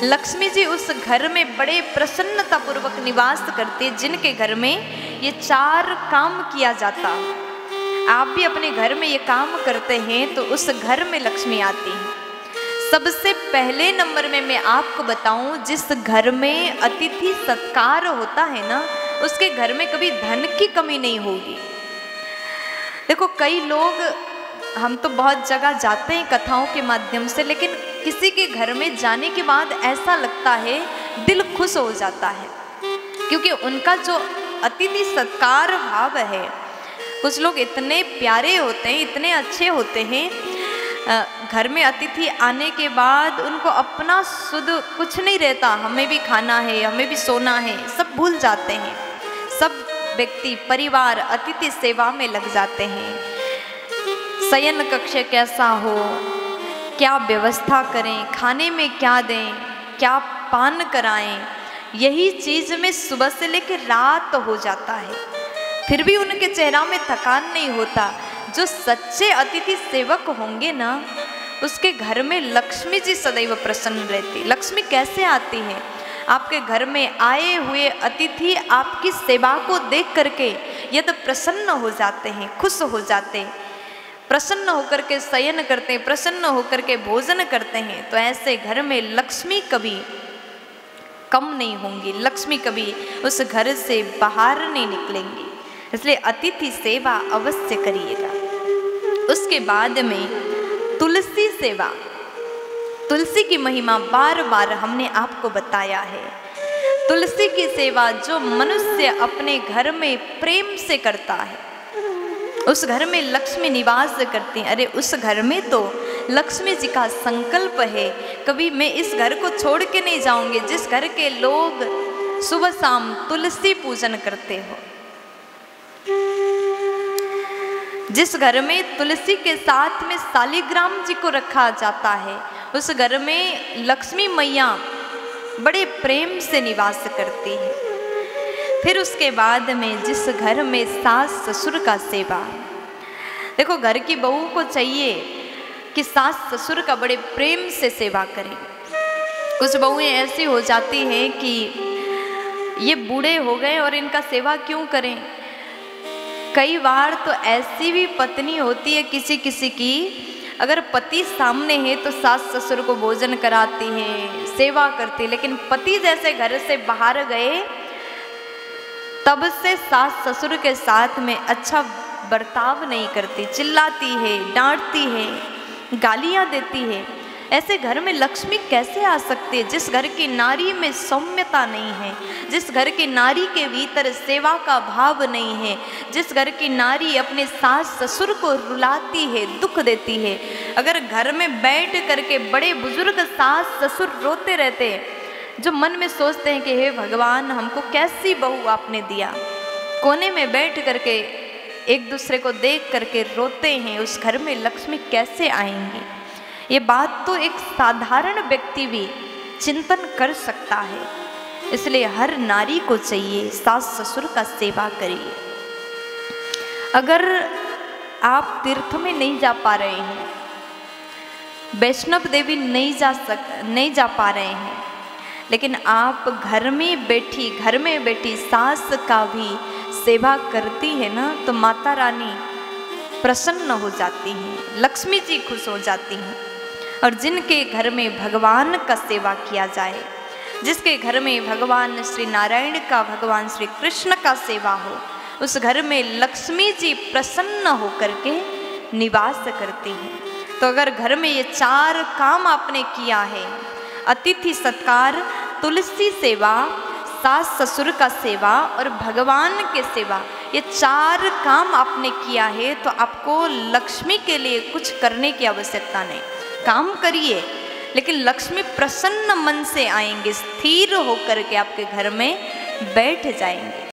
लक्ष्मी जी उस घर में बड़े प्रसन्नता पूर्वक निवास करते जिनके घर में ये 4 काम किया जाता। आप भी अपने घर में ये काम करते हैं तो उस घर में लक्ष्मी आती है। सबसे पहले नंबर में मैं आपको बताऊं, जिस घर में अतिथि सत्कार होता है ना, उसके घर में कभी धन की कमी नहीं होगी। देखो कई लोग, हम तो बहुत जगह जाते हैं कथाओं के माध्यम से, लेकिन किसी के घर में जाने के बाद ऐसा लगता है दिल खुश हो जाता है, क्योंकि उनका जो अतिथि सत्कार भाव है। कुछ लोग इतने प्यारे होते हैं, इतने अच्छे होते हैं, घर में अतिथि आने के बाद उनको अपना सुध कुछ नहीं रहता, हमें भी खाना है, हमें भी सोना है, सब भूल जाते हैं। सब व्यक्ति परिवार अतिथि सेवा में लग जाते हैं। शयन कक्ष कैसा हो, क्या व्यवस्था करें, खाने में क्या दें, क्या पान कराएं, यही चीज़ में सुबह से लेकर रात हो जाता है, फिर भी उनके चेहरा में थकान नहीं होता। जो सच्चे अतिथि सेवक होंगे ना, उसके घर में लक्ष्मी जी सदैव प्रसन्न रहती। लक्ष्मी कैसे आती है? आपके घर में आए हुए अतिथि आपकी सेवा को देख करके यदि प्रसन्न हो जाते हैं, खुश हो जाते हैं, प्रसन्न होकर के शयन करते हैं, प्रसन्न होकर के भोजन करते हैं, तो ऐसे घर में लक्ष्मी कभी कम नहीं होंगी, लक्ष्मी कभी उस घर से बाहर नहीं निकलेंगी। इसलिए अतिथि सेवा अवश्य करिएगा। उसके बाद में तुलसी सेवा, तुलसी की महिमा बार बार हमने आपको बताया है। तुलसी की सेवा जो मनुष्य अपने घर में प्रेम से करता है, उस घर में लक्ष्मी निवास करती हैं। अरे उस घर में तो लक्ष्मी जी का संकल्प है, कभी मैं इस घर को छोड़ के नहीं जाऊंगी, जिस घर के लोग सुबह शाम तुलसी पूजन करते हो, जिस घर में तुलसी के साथ में शालिग्राम जी को रखा जाता है, उस घर में लक्ष्मी मैया बड़े प्रेम से निवास करती है। फिर उसके बाद में जिस घर में सास ससुर का सेवा, देखो घर की बहू को चाहिए कि सास ससुर का बड़े प्रेम से सेवा करें। कुछ बहुएं ऐसी हो जाती हैं कि ये बूढ़े हो गए और इनका सेवा क्यों करें। कई बार तो ऐसी भी पत्नी होती है किसी किसी की, अगर पति सामने है तो सास ससुर को भोजन कराती हैं, सेवा करती, लेकिन पति जैसे घर से बाहर गए तब से सास ससुर के साथ में अच्छा बर्ताव नहीं करती, चिल्लाती है, डांटती है, गालियां देती है। ऐसे घर में लक्ष्मी कैसे आ सकती है? जिस घर की नारी में सौम्यता नहीं है, जिस घर की नारी के भीतर सेवा का भाव नहीं है, जिस घर की नारी अपने सास ससुर को रुलाती है, दुख देती है। अगर घर में बैठ करके बड़े बुजुर्ग सास ससुर रोते रहते हैं, जो मन में सोचते हैं कि हे भगवान हमको कैसी बहू आपने दिया, कोने में बैठ करके एक दूसरे को देख करके रोते हैं, उस घर में लक्ष्मी कैसे आएंगी? ये बात तो एक साधारण व्यक्ति भी चिंतन कर सकता है। इसलिए हर नारी को चाहिए सास ससुर का सेवा करिए। अगर आप तीर्थ में नहीं जा पा रहे हैं, वैष्णव देवी नहीं जा पा रहे हैं, लेकिन आप घर में बैठी सास का भी सेवा करती है ना, तो माता रानी प्रसन्न हो जाती हैं, लक्ष्मी जी खुश हो जाती हैं। और जिनके घर में भगवान का सेवा किया जाए, जिसके घर में भगवान श्री नारायण का, भगवान श्री कृष्ण का सेवा हो, उस घर में लक्ष्मी जी प्रसन्न होकर के निवास करती हैं। तो अगर घर में ये 4 काम आपने किया है, अतिथि सत्कार, तुलसी सेवा, सास ससुर का सेवा और भगवान के सेवा, ये 4 काम आपने किया है, तो आपको लक्ष्मी के लिए कुछ करने की आवश्यकता नहीं। काम करिए, लेकिन लक्ष्मी प्रसन्न मन से आएंगे, स्थिर होकर के आपके घर में बैठ जाएंगे।